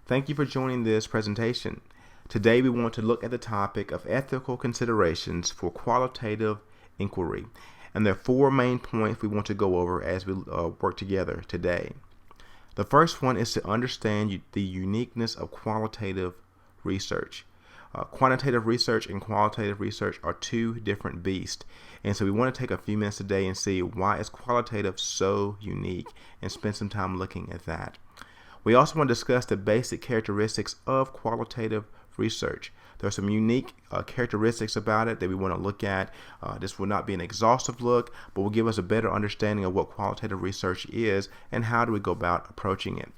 Thank you for joining this presentation. Today we want to look at the topic of ethical considerations for qualitative inquiry. And there are four main points we want to go over as we work together today. The first one is to understand the uniqueness of qualitative research. Quantitative research and qualitative research are two different beasts. And so we want to take a few minutes today and see why is qualitative so unique and spend some time looking at that. We also want to discuss the basic characteristics of qualitative research. There are some unique characteristics about it that we want to look at. This will not be an exhaustive look, but will give us a better understanding of what qualitative research is and how do we go about approaching it.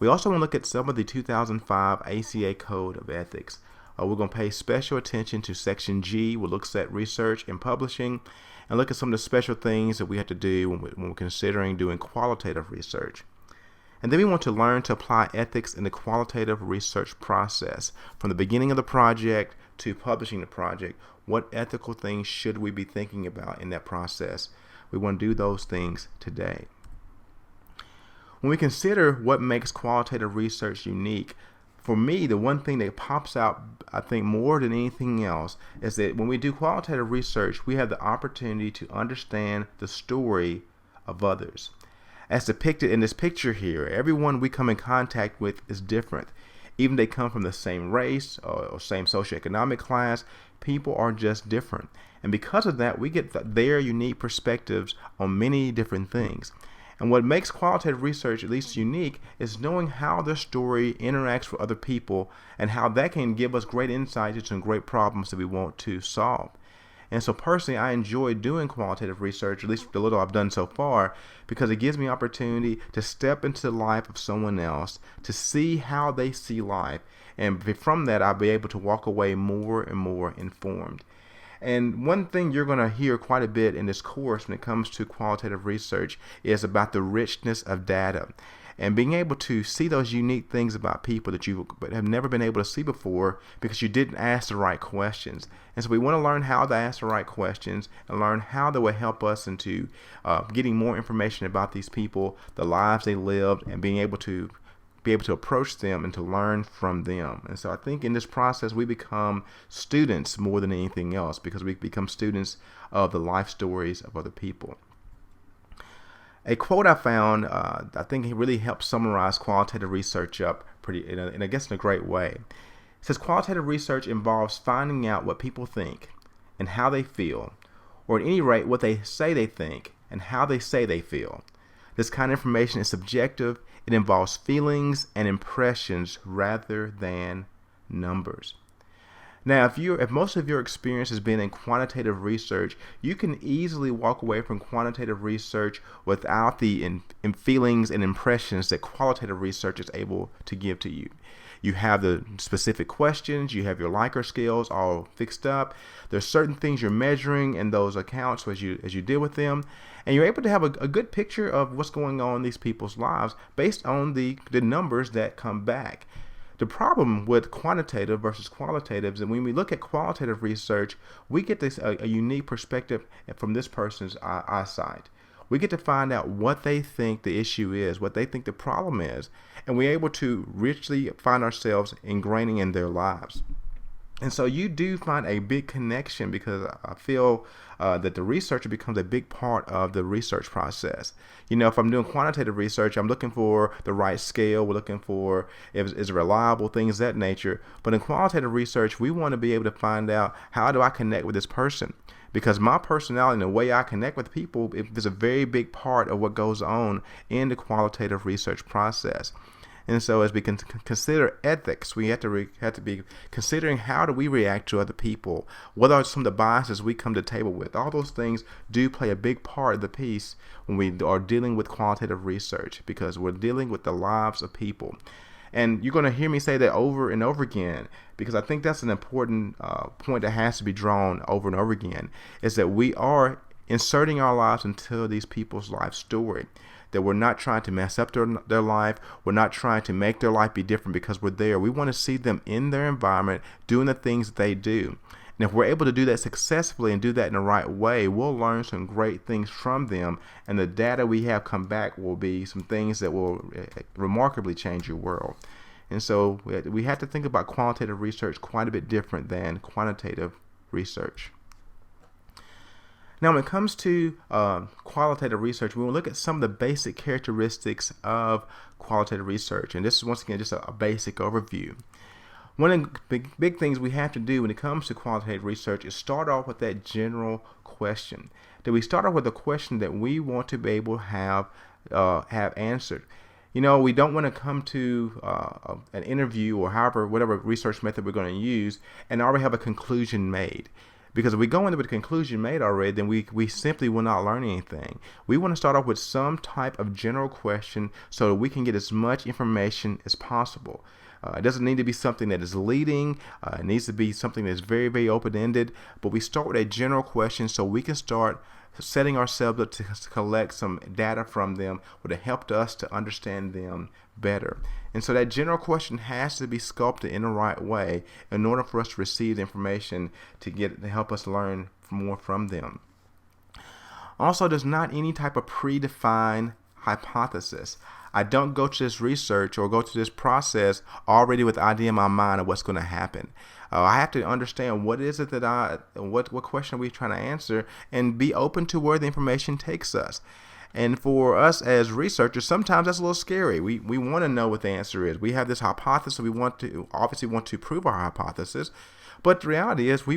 We also want to look at some of the 2005 ACA Code of Ethics. We're going to pay special attention to Section G, which looks at research and publishing, and look at some of the special things that we have to do when we're considering doing qualitative research. And then we want to learn to apply ethics in the qualitative research process. From the beginning of the project to publishing the project, what ethical things should we be thinking about in that process? We want to do those things today. When we consider what makes qualitative research unique, for me, the one thing that pops out, I think, more than anything else is that when we do qualitative research, we have the opportunity to understand the story of others. As depicted in this picture here, everyone we come in contact with is different. Even they come from the same race or same socioeconomic class, people are just different. And because of that, we get their unique perspectives on many different things. And what makes qualitative research at least unique is knowing how their story interacts with other people and how that can give us great insights into some great problems that we want to solve. And so personally, I enjoy doing qualitative research, at least the little I've done so far, because it gives me opportunity to step into the life of someone else, to see how they see life. And from that, I'll be able to walk away more and more informed. And one thing you're going to hear quite a bit in this course when it comes to qualitative research is about the richness of data and being able to see those unique things about people that you have never been able to see before because you didn't ask the right questions. And so we want to learn how to ask the right questions and learn how that will help us into getting more information about these people, the lives they lived, and being able to approach them and to learn from them. And so I think in this process we become students more than anything else because we become students of the life stories of other people. A quote I found, I think it really helps summarize qualitative research up in a great way. It says qualitative research involves finding out what people think and how they feel, or at any rate what they say they think and how they say they feel. This kind of information is subjective. It involves feelings and impressions rather than numbers. Now, if most of your experience has been in quantitative research, you can easily walk away from quantitative research without the feelings and impressions that qualitative research is able to give to you. You have the specific questions, you have your Likert scales all fixed up. There's certain things you're measuring in those accounts as you deal with them, and you're able to have a good picture of what's going on in these people's lives based on the numbers that come back. The problem with quantitative versus qualitative is that when we look at qualitative research, we get this a unique perspective from this person's eyesight. We get to find out what they think the issue is, what they think the problem is, and we're able to richly find ourselves ingraining in their lives. And so you do find a big connection because I feel that the researcher becomes a big part of the research process. You know, if I'm doing quantitative research, I'm looking for the right scale. We're looking for if it's reliable, things of that nature. But in qualitative research, we want to be able to find out how do I connect with this person? Because my personality and the way I connect with people is a very big part of what goes on in the qualitative research process. And so as we can consider ethics, we have to be considering how do we react to other people? What are some of the biases we come to the table with? All those things do play a big part of the piece when we are dealing with qualitative research because we're dealing with the lives of people. And you're going to hear me say that over and over again because I think that's an important point that has to be drawn over and over again is that we are inserting our lives into these people's life story. That we're not trying to mess up their life. We're not trying to make their life be different because we're there. We want to see them in their environment doing the things that they do. And if we're able to do that successfully and do that in the right way, we'll learn some great things from them. And the data we have come back will be some things that will remarkably change your world. And so we have to think about qualitative research quite a bit different than quantitative research. Now, when it comes to qualitative research, we will look at some of the basic characteristics of qualitative research. And this is, once again, just a basic overview. One of the big things we have to do when it comes to qualitative research is start off with that general question. That we start off with a question that we want to be able to have answered. You know, we don't want to come to an interview or whatever research method we're going to use and already have a conclusion made. Because if we go in with a conclusion made already, then we simply will not learn anything. We want to start off with some type of general question so that we can get as much information as possible. It doesn't need to be something that is leading. It needs to be something that's very, very open-ended. But we start with a general question so we can start setting ourselves up to collect some data from them would have helped us to understand them better. And so that general question has to be sculpted in the right way in order for us to receive the information to help us learn more from them. Also, there's not any type of predefined hypothesis. I don't go to this research or go to this process already with the idea in my mind of what's going to happen. I have to understand what is it that what question are we trying to answer, and be open to where the information takes us. And for us as researchers, sometimes that's a little scary. We want to know what the answer is. We have this hypothesis. We obviously want to prove our hypothesis, but the reality is we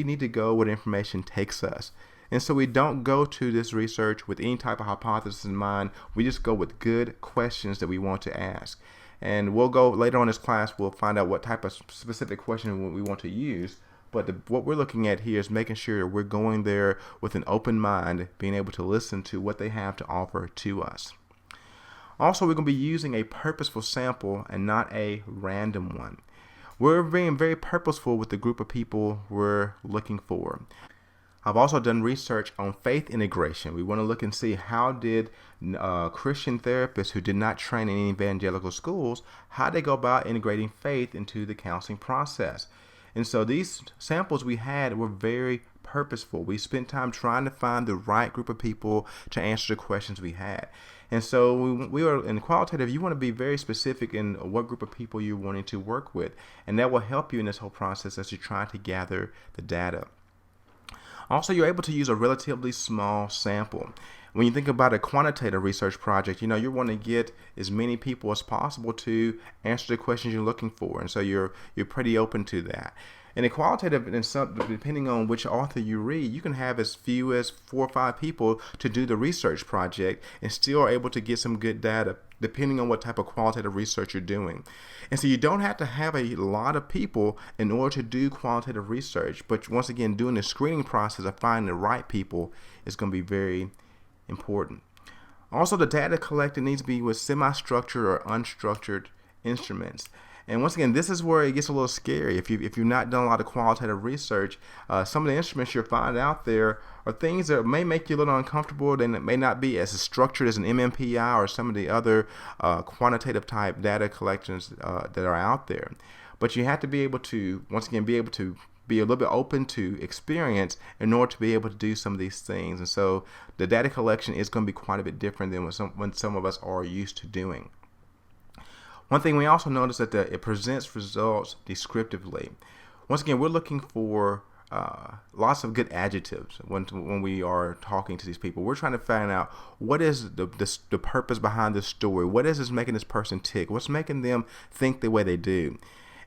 need to go where the information takes us. And so we don't go to this research with any type of hypothesis in mind. We just go with good questions that we want to ask. And we'll go later on in this class, we'll find out what type of specific question we want to use. But what we're looking at here is making sure we're going there with an open mind, being able to listen to what they have to offer to us. Also, we're going to be using a purposeful sample and not a random one. We're being very purposeful with the group of people we're looking for. I've also done research on faith integration. We want to look and see how did Christian therapists who did not train in evangelical schools, how they go about integrating faith into the counseling process. And so these samples we had were very purposeful. We spent time trying to find the right group of people to answer the questions we had. And so we were in qualitative, you want to be very specific in what group of people you're wanting to work with. And that will help you in this whole process as you're trying to gather the data. Also, you're able to use a relatively small sample. When you think about a quantitative research project, you want to get as many people as possible to answer the questions you're looking for. And so you're pretty open to that. In a qualitative, depending on which author you read, you can have as few as 4 or 5 people to do the research project and still are able to get some good data, depending on what type of qualitative research you're doing. And so you don't have to have a lot of people in order to do qualitative research. But once again, doing the screening process of finding the right people is going to be very important. Also, the data collected needs to be with semi-structured or unstructured instruments. And once again, this is where it gets a little scary. If you've not done a lot of qualitative research, some of the instruments you'll find out there are things that may make you a little uncomfortable, and it may not be as structured as an MMPI or some of the other quantitative type data collections that are out there. But you have to be able to, once again, be a little bit open to experience in order to be able to do some of these things. And so the data collection is going to be quite a bit different than what some of us are used to doing. One thing we also notice that it presents results descriptively. Once again, we're looking for lots of good adjectives when we are talking to these people. We're trying to find out what is the purpose behind this story. What is this making this person tick? What's making them think the way they do?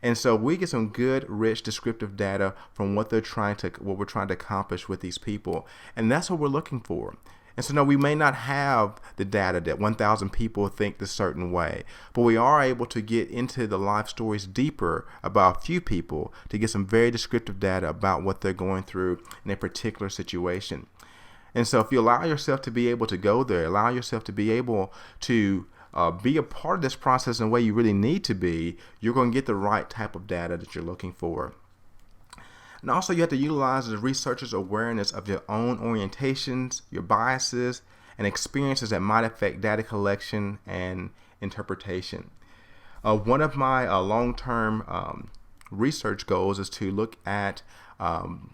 And so we get some good, rich, descriptive data from what we're trying to accomplish with these people. And that's what we're looking for. And so, no, we may not have the data that 1,000 people think this certain way, but we are able to get into the life stories deeper about a few people to get some very descriptive data about what they're going through in a particular situation. And so if you allow yourself to be able to go there, allow yourself to be able to be a part of this process in the way you really need to be, you're going to get the right type of data that you're looking for. And also, you have to utilize the researcher's awareness of your own orientations, your biases, and experiences that might affect data collection and interpretation. One of my long-term research goals is to look at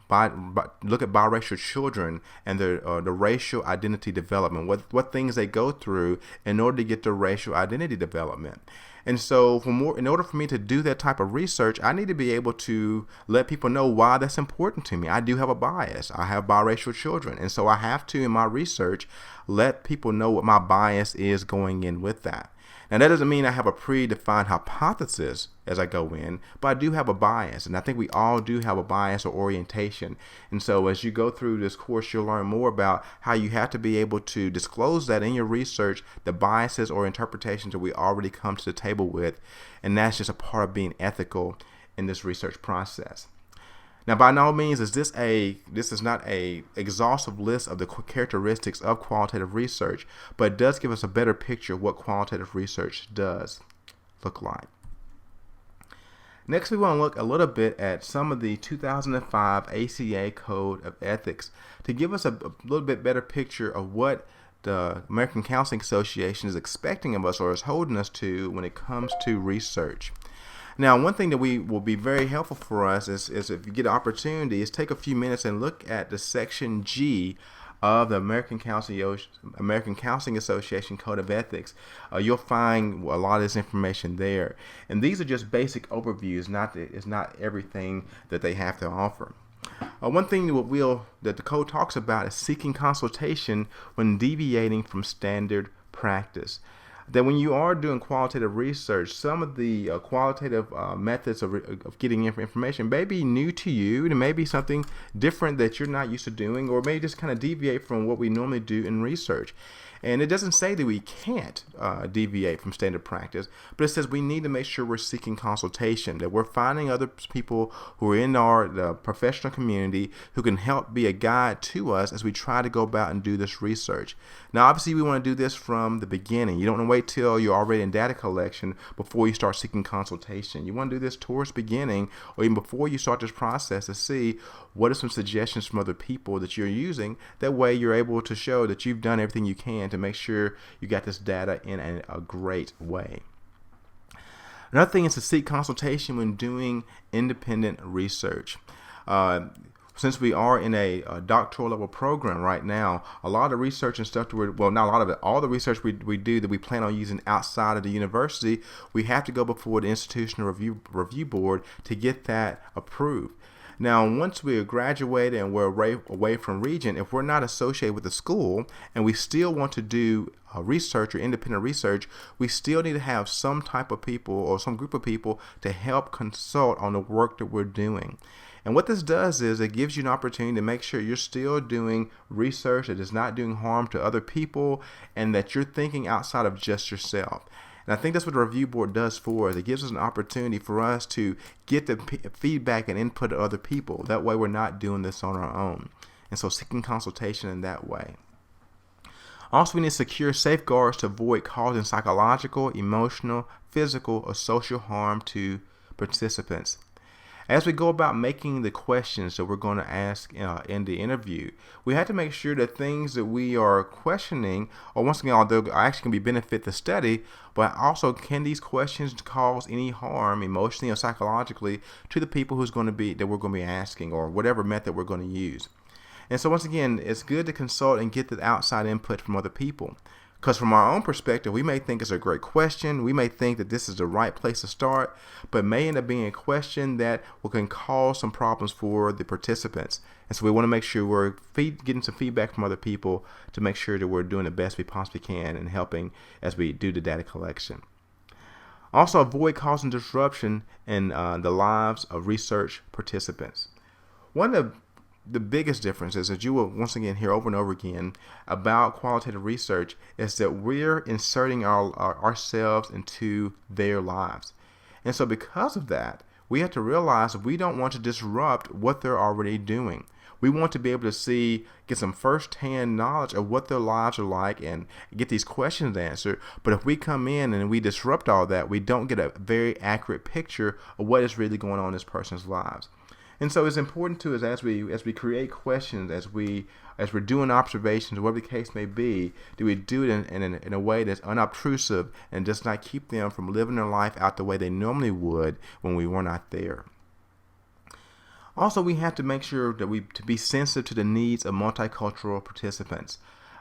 biracial children and the racial identity development, what things they go through in order to get the racial identity development. And so in order for me to do that type of research, I need to be able to let people know why that's important to me. I do have a bias. I have biracial children. And so I have to, in my research, let people know what my bias is going in with that. Now, that doesn't mean I have a predefined hypothesis as I go in, but I do have a bias. And I think we all do have a bias or orientation. And so as you go through this course, you'll learn more about how you have to be able to disclose that in your research, the biases or interpretations that we already come to the table with. And that's just a part of being ethical in this research process. Now, by no means is this is not a exhaustive list of the characteristics of qualitative research, but it does give us a better picture of what qualitative research does look like. Next, we want to look a little bit at some of the 2005 ACA Code of Ethics to give us a little bit better picture of what the American Counseling Association is expecting of us or is holding us to when it comes to research. Now, one thing that will be very helpful for us is if you get an opportunity, is take a few minutes and look at the Section G of the American Counseling Association Code of Ethics. You'll find a lot of this information there. And these are just basic overviews, it's not everything that they have to offer. One thing that the code talks about is seeking consultation when deviating from standard practice. That when you are doing qualitative research, some of the qualitative methods of getting information may be new to you, and it may be something different that you're not used to doing, or may just kind of deviate from what we normally do in research. And it doesn't say that we can't deviate from standard practice, but it says we need to make sure we're seeking consultation, that we're finding other people who are in the professional community who can help be a guide to us as we try to go about and do this research. Now, obviously, we want to do this from the beginning. You don't want to wait till you're already in data collection before you start seeking consultation. You want to do this towards the beginning or even before you start this process to see what are some suggestions from other people that you're using. That way, you're able to show that you've done everything you can to make sure you got this data in a great way. Another thing is to seek consultation when doing independent research. Since we are in a doctoral level program right now, a lot of research and stuff, not a lot of it, all the research we do that we plan on using outside of the university, we have to go before the Institutional Review Board to get that approved. Now, once we graduate and we're away from Regent, if we're not associated with the school and we still want to do research or independent research, we still need to have some type of people or some group of people to help consult on the work that we're doing. And what this does is it gives you an opportunity to make sure you're still doing research that is not doing harm to other people and that you're thinking outside of just yourself. And I think that's what the review board does for us. It gives us an opportunity for us to get the feedback and input of other people. That way we're not doing this on our own. And so seeking consultation in that way. Also, we need to secure safeguards to avoid causing psychological, emotional, physical, or social harm to participants. As we go about making the questions that we're going to ask in the interview, we have to make sure that things that we are questioning, or once again, although actually can be benefit the study, but also can these questions cause any harm emotionally or psychologically to the people that we're going to be asking, or whatever method we're going to use. And so once again, it's good to consult and get the outside input from other people. Because from our own perspective, we may think it's a great question. We may think that this is the right place to start, but may end up being a question that can cause some problems for the participants. And so we want to make sure we're getting some feedback from other people to make sure that we're doing the best we possibly can and helping as we do the data collection. Also, avoid causing disruption in the lives of research participants. One of the biggest difference is that you will once again hear over and over again about qualitative research is that we're inserting ourselves into their lives. And so because of that, we have to realize that we don't want to disrupt what they're already doing. We want to be able to get some first-hand knowledge of what their lives are like and get these questions answered. But if we come in and we disrupt all that, we don't get a very accurate picture of what is really going on in this person's lives. And so it's important to us as we create questions, as we're doing observations, whatever the case may be, do we do it in a way that's unobtrusive and does not keep them from living their life out the way they normally would when we were not there. Also, we have to make sure that to be sensitive to the needs of multicultural participants.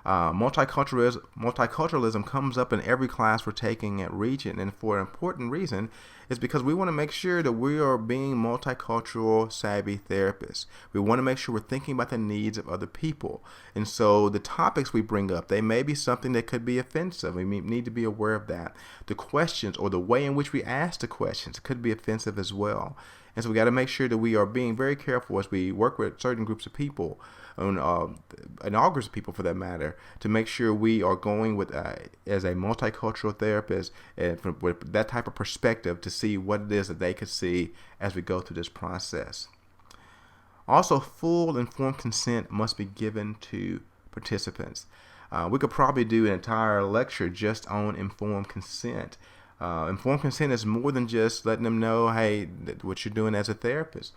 Multiculturalism comes up in every class we're taking at Regent, and for an important reason is because we want to make sure that we are being multicultural savvy therapists. We want to make sure we're thinking about the needs of other people. And so the topics we bring up, they may be something that could be offensive. We need to be aware of that. The questions or the way in which we ask the questions could be offensive as well. And so we got to make sure that we are being very careful as we work with certain groups of people, and all groups of people for that matter, to make sure we are going with as a multicultural therapist and with that type of perspective to see what it is that they could see as we go through this process. Also, full informed consent must be given to participants. We could probably do an entire lecture just on informed consent. Informed consent is more than just letting them know, hey, what you're doing as a therapist.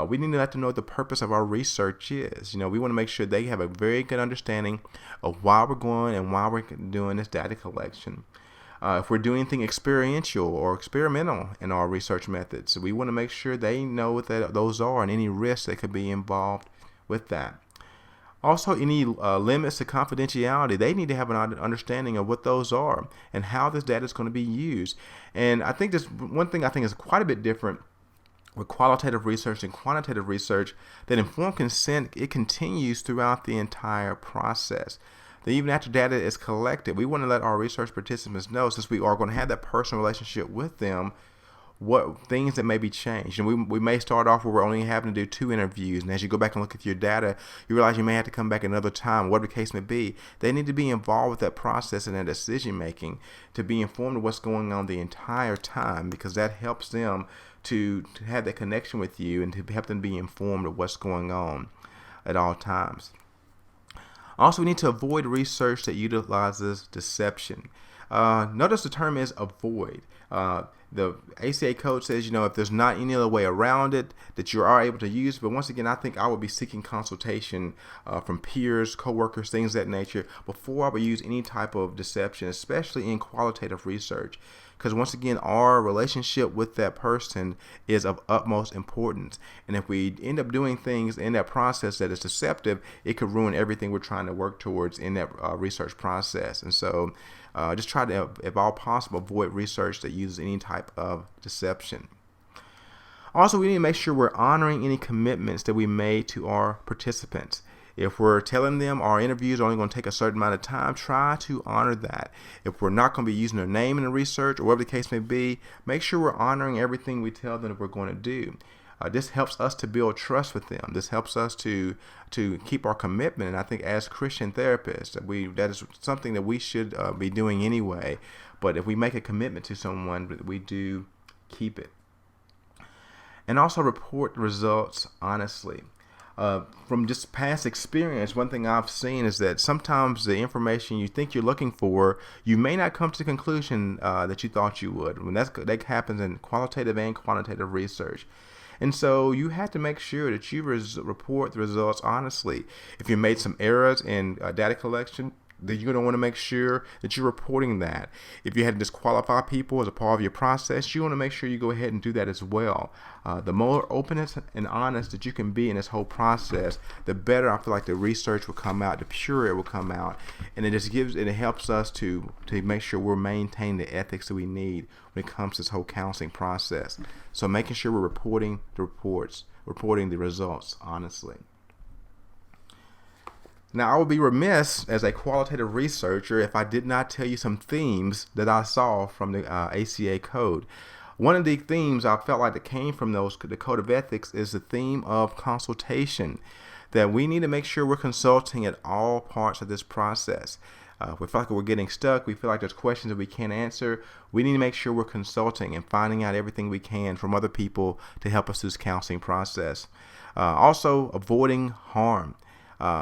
We need to let them know what the purpose of our research is. We want to make sure they have a very good understanding of why we're going and why we're doing this data collection. If we're doing anything experiential or experimental in our research methods, we want to make sure they know what those are and any risks that could be involved with that. Also, any limits to confidentiality, they need to have an understanding of what those are and how this data is going to be used. And I think this one thing I think is quite a bit different with qualitative research and quantitative research, that informed consent, it continues throughout the entire process. That even after data is collected, we want to let our research participants know, since we are going to have that personal relationship with them, what things that may be changed. And we may start off where we're only having to do 2 interviews, and as you go back and look at your data, you realize you may have to come back another time, whatever the case may be. They need to be involved with that process and that decision making, to be informed of what's going on the entire time, because that helps them to have that connection with you and to help them be informed of what's going on at all times. Also, we need to avoid research that utilizes deception. Notice the term is avoid. The ACA code says, if there's not any other way around it, that you are able to use. But once again, I think I would be seeking consultation from peers, coworkers, things of that nature, before I would use any type of deception, especially in qualitative research. Because once again, our relationship with that person is of utmost importance. And if we end up doing things in that process that is deceptive, it could ruin everything we're trying to work towards in that research process. And so just try to, if all possible, avoid research that uses any type of deception. Also, we need to make sure we're honoring any commitments that we made to our participants. If we're telling them our interviews are only going to take a certain amount of time, try to honor that. If we're not going to be using their name in the research, or whatever the case may be, make sure we're honoring everything we tell them that we're going to do. This helps us to build trust with them. This helps us to keep our commitment. And I think as Christian therapists, that is something that we should be doing anyway. But if we make a commitment to someone, we do keep it. And also report the results honestly. From just past experience, one thing I've seen is that sometimes the information you think you're looking for, you may not come to the conclusion that you thought you would. When that happens in qualitative and quantitative research. And so you have to make sure that you report the results honestly. If you made some errors in data collection, then you're going to want to make sure that you're reporting that. If you had to disqualify people as a part of your process, you want to make sure you go ahead and do that as well. The more openness and honest that you can be in this whole process, the better I feel like the research will come out, the purer it will come out. And it helps us to make sure we're maintaining the ethics that we need when it comes to this whole counseling process. So making sure we're reporting the reports, reporting the results honestly. Now, I would be remiss as a qualitative researcher if I did not tell you some themes that I saw from the ACA code. One of the themes I felt like that came from the Code of Ethics is the theme of consultation, that we need to make sure we're consulting at all parts of this process. If we feel like we're getting stuck, we feel like there's questions that we can't answer, we need to make sure we're consulting and finding out everything we can from other people to help us through this counseling process. Also, avoiding harm.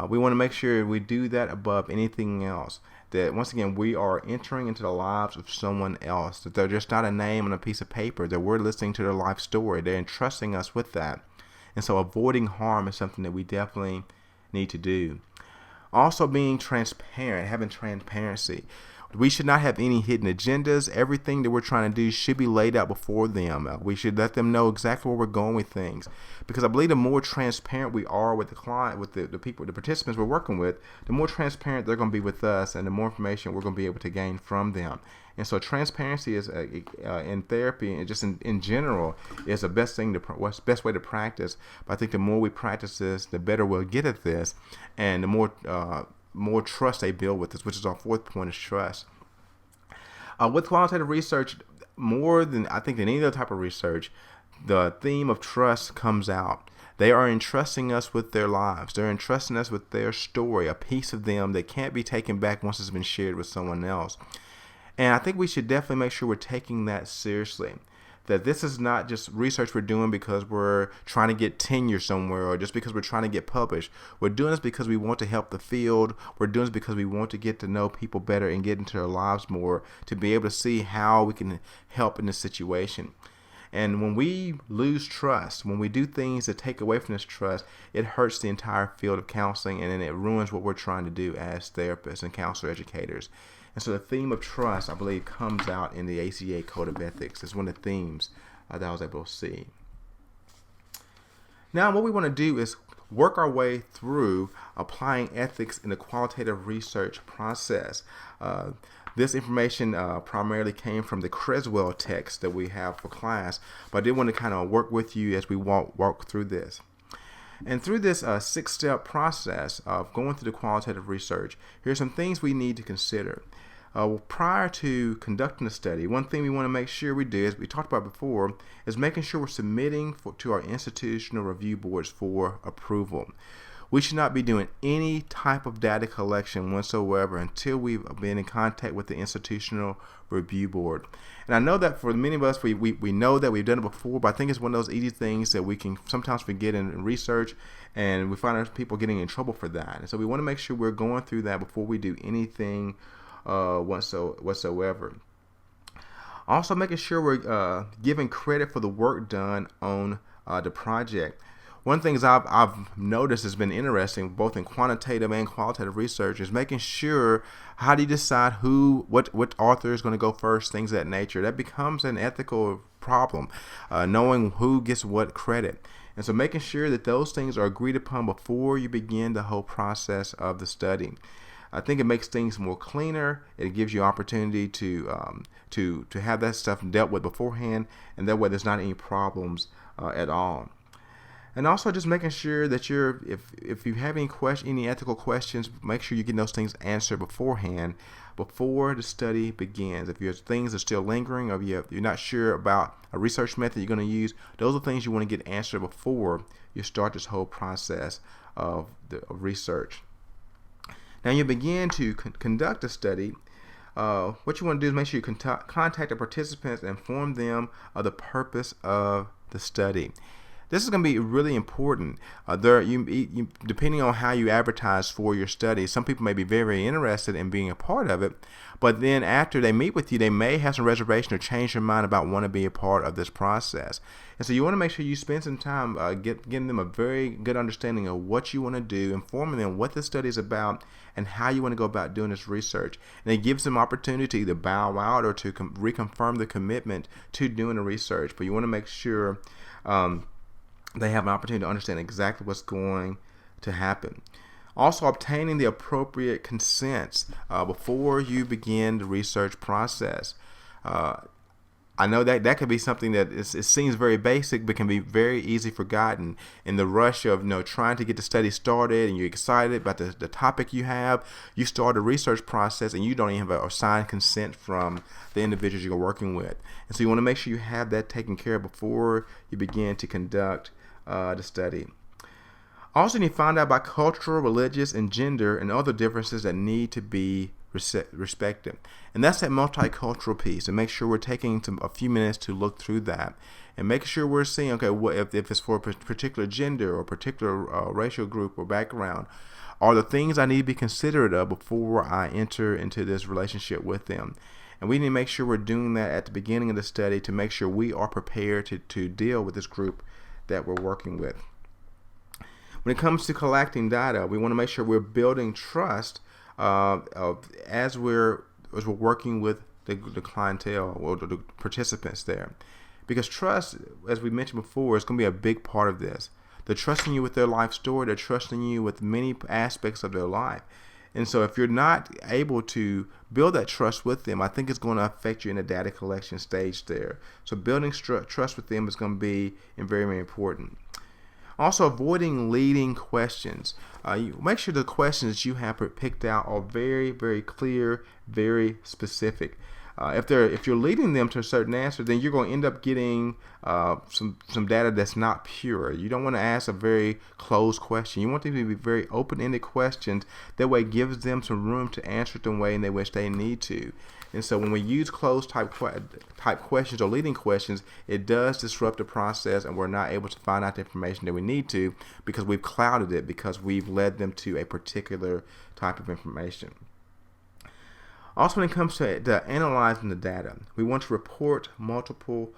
We want to make sure we do that above anything else. That once again, we are entering into the lives of someone else. That they're just not a name on a piece of paper. That we're listening to their life story. They're entrusting us with that. And so avoiding harm is something that we definitely need to do. Also being transparent, having transparency. We should not have any hidden agendas. Everything that we're trying to do should be laid out before them. We should let them know exactly where we're going with things, because I believe the more transparent we are with the client, with the people, the participants we're working with, the more transparent they're going to be with us, and the more information we're going to be able to gain from them. And so transparency is in therapy and just in general is the best thing what's the best way to practice. But I think the more we practice this, the better we'll get at this, and the more trust they build with us, which is our fourth point, is trust. With qualitative research, more than I think than any other type of research, the theme of trust comes out. They are entrusting us with their lives. They're entrusting us with their story, a piece of them that can't be taken back once it's been shared with someone else. And I think we should definitely make sure we're taking that seriously. That this is not just research we're doing because we're trying to get tenure somewhere or just because we're trying to get published. We're doing this because we want to help the field. We're doing this because we want to get to know people better and get into their lives more, to be able to see how we can help in this situation. And when we lose trust, when we do things that take away from this trust, it hurts the entire field of counseling, and then it ruins what we're trying to do as therapists and counselor educators. And so the theme of trust, I believe, comes out in the ACA Code of Ethics. It's one of the themes that I was able to see. Now, what we want to do is work our way through applying ethics in the qualitative research process. This information primarily came from the Creswell text that we have for class, but I did want to kind of work with you as we walk through this. And through this 6-step process of going through the qualitative research, here's some things we need to consider. Prior to conducting the study, one thing we want to make sure we do, as we talked about before, is making sure we're submitting to our institutional review boards for approval. We should not be doing any type of data collection whatsoever until we've been in contact with the institutional review board. And I know that for many of us, we know that we've done it before, but I think it's one of those easy things that we can sometimes forget in research, and we find our people getting in trouble for that. And so we want to make sure we're going through that before we do anything whatsoever. Also, making sure we're giving credit for the work done on the project. One thing I've noticed has been interesting, both in quantitative and qualitative research, is making sure how do you decide what author is going to go first, things of that nature. That becomes an ethical problem, knowing who gets what credit. And so making sure that those things are agreed upon before you begin the whole process of the study. I think it makes things more cleaner. It gives you opportunity to have that stuff dealt with beforehand, and that way there's not any problems at all. And also just making sure that if you have any ethical questions, make sure you get those things answered beforehand, before the study begins. If your things are still lingering, or you're not sure about a research method you're going to use, those are things you want to get answered before you start this whole process of research. Now you begin to conduct a study. What you want to do is make sure you contact the participants and inform them of the purpose of the study. This is going to be really important. Depending on how you advertise for your study, some people may be very interested in being a part of it, but then after they meet with you, they may have some reservation or change their mind about wanting to be a part of this process. And so you want to make sure you spend some time getting them a very good understanding of what you want to do, informing them what the study is about and how you want to go about doing this research. And it gives them opportunity to bow out or to reconfirm the commitment to doing the research. But you want to make sure they have an opportunity to understand exactly what's going to happen. Also, obtaining the appropriate consents before you begin the research process. I know that could be something that it seems very basic, but can be very easy forgotten in the rush of trying to get the study started, and you're excited about the topic you have. You start a research process, and you don't even have a signed consent from the individuals you're working with. And so you want to make sure you have that taken care of before you begin to conduct the study. Also, you find out about cultural, religious, and gender and other differences that need to be respected. And that's that multicultural piece, and make sure we're taking a few minutes to look through that and make sure we're seeing, okay, if it's for a particular gender or particular racial group or background, are the things I need to be considerate of before I enter into this relationship with them. And we need to make sure we're doing that at the beginning of the study to make sure we are prepared to deal with this group that we're working with. When it comes to collecting data, we want to make sure we're building trust as we're as we're working with the clientele or the participants there. Because trust, as we mentioned before, is going to be a big part of this. They're trusting you with their life story. They're trusting you with many aspects of their life. And so if you're not able to build that trust with them, I think it's going to affect you in the data collection stage there. So building trust with them is going to be very, very important. Also, avoiding leading questions. You make sure the questions that you have picked out are very, very clear, very specific. If you're leading them to a certain answer, then you're going to end up getting some data that's not pure. You don't want to ask a very closed question. You want them to be very open-ended questions. That way, it gives them some room to answer it the way in which they need to. And so, when we use closed type questions or leading questions, it does disrupt the process, and we're not able to find out the information that we need to because we've clouded it because we've led them to a particular type of information. Also, when it comes to analyzing the data, we want to report multiple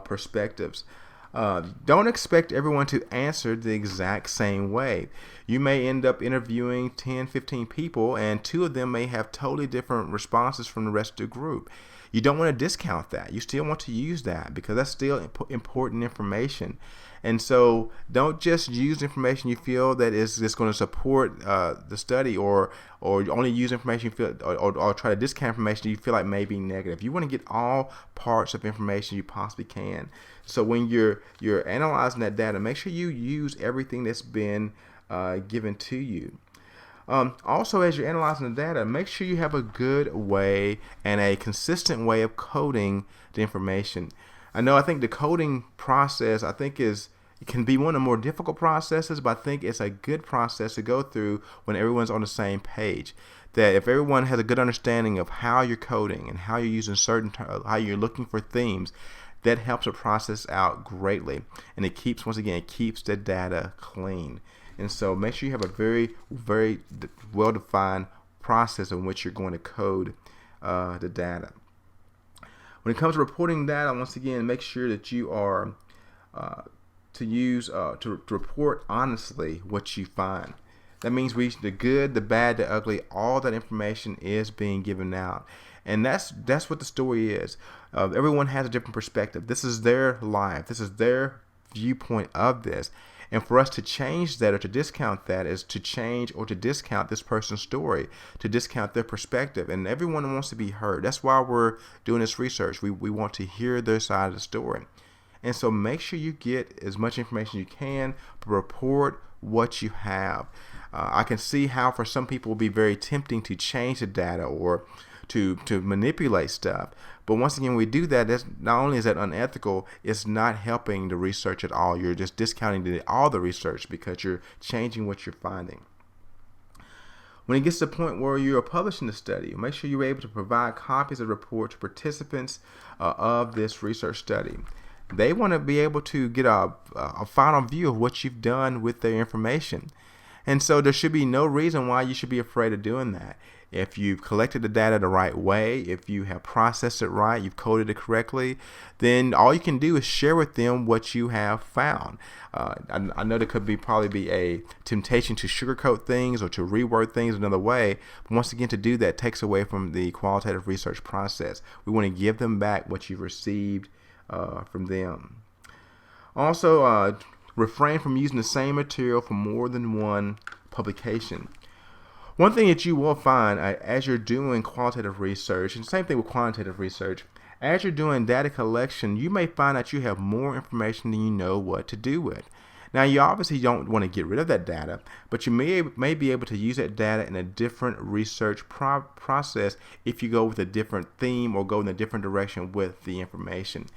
perspectives. Don't expect everyone to answer the exact same way. You may end up interviewing 10, 15 people, and 2 of them may have totally different responses from the rest of the group. You don't want to discount that. You still want to use that because that's still important information. And so don't just use information you feel that is just going to support the study, or only use information you feel, or try to discount information you feel like may be negative. You want to get all parts of information you possibly can. So when you're analyzing that data, make sure you use everything that's been given to you. Also, as you're analyzing the data, make sure you have a good way and a consistent way of coding the information. I think the coding process, it can be one of the more difficult processes, but I think it's a good process to go through when everyone's on the same page. That if everyone has a good understanding of how you're coding and how you're using how you're looking for themes, that helps the process out greatly. And it keeps the data clean. And so make sure you have a very, very well-defined process in which you're going to code the data. When it comes to reporting data, once again, make sure that you are to report honestly what you find. That means the good, the bad, the ugly, all that information is being given out. And that's what the story is. Everyone has a different perspective. This is their life. This is their viewpoint of this. And for us to change that or to discount that is to change or to discount this person's story, to discount their perspective. And everyone wants to be heard. That's why we're doing this research. We want to hear their side of the story. And so make sure you get as much information you can, but report what you have. I can see how for some people it will be very tempting to change the data or to manipulate stuff. But once again, when we do that, that's not only is that unethical, it's not helping the research at all. You're just discounting all the research because you're changing what you're finding. When it gets to the point where you're publishing the study, make sure you're able to provide copies of the report to participants of this research study. They want to be able to get a final view of what you've done with their information. And so there should be no reason why you should be afraid of doing that. If you've collected the data the right way, if you have processed it right, you've coded it correctly, then all you can do is share with them what you have found. I know there could probably be a temptation to sugarcoat things or to reword things another way. But once again, to do that takes away from the qualitative research process. We want to give them back what you've received from them. Also, refrain from using the same material for more than one publication. One thing that you will find as you're doing qualitative research, and same thing with quantitative research, as you're doing data collection, you may find that you have more information than you know what to do with. Now, you obviously don't want to get rid of that data, but you may be able to use that data in a different research process if you go with a different theme or go in a different direction with the information.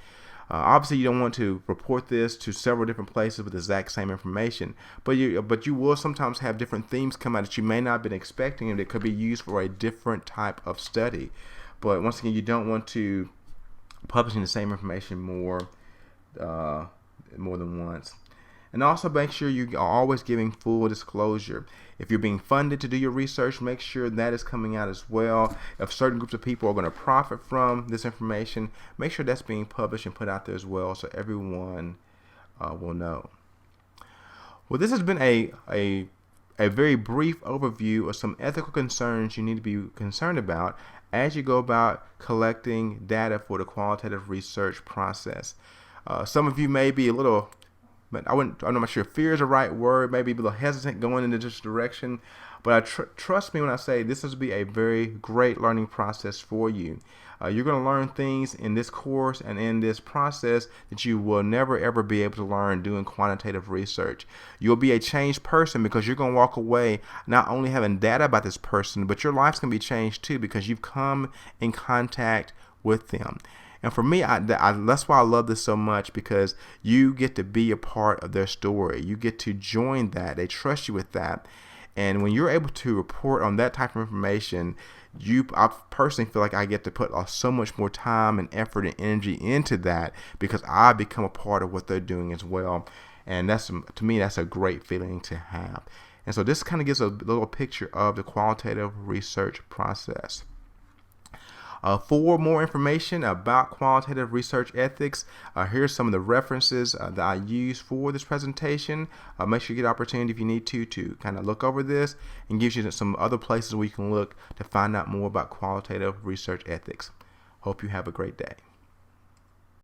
Obviously, you don't want to report this to several different places with the exact same information, but you will sometimes have different themes come out that you may not have been expecting and that could be used for a different type of study. But once again, you don't want to publishing the same information more than once. And also make sure you are always giving full disclosure. If you're being funded to do your research, make sure that is coming out as well. If certain groups of people are going to profit from this information, make sure that's being published and put out there as well so everyone will know. Well, this has been a very brief overview of some ethical concerns you need to be concerned about as you go about collecting data for the qualitative research process. Some of you may be a little, but I'm not sure if fear is the right word, maybe a little hesitant going into this direction. But trust me when I say this will be a very great learning process for you. You're going to learn things in this course and in this process that you will never ever be able to learn doing quantitative research. You'll be a changed person because you're going to walk away not only having data about this person, but your life's going to be changed too because you've come in contact with them. And for me, that's why I love this so much, because you get to be a part of their story. You get to join that. They trust you with that. And when you're able to report on that type of information, I personally feel like I get to put so much more time and effort and energy into that because I become a part of what they're doing as well. And to me, that's a great feeling to have. And so this kind of gives a little picture of the qualitative research process. For more information about qualitative research ethics, here's some of the references that I use for this presentation. Make sure you get an opportunity if you need to kind of look over this, and gives you some other places where you can look to find out more about qualitative research ethics. Hope you have a great day.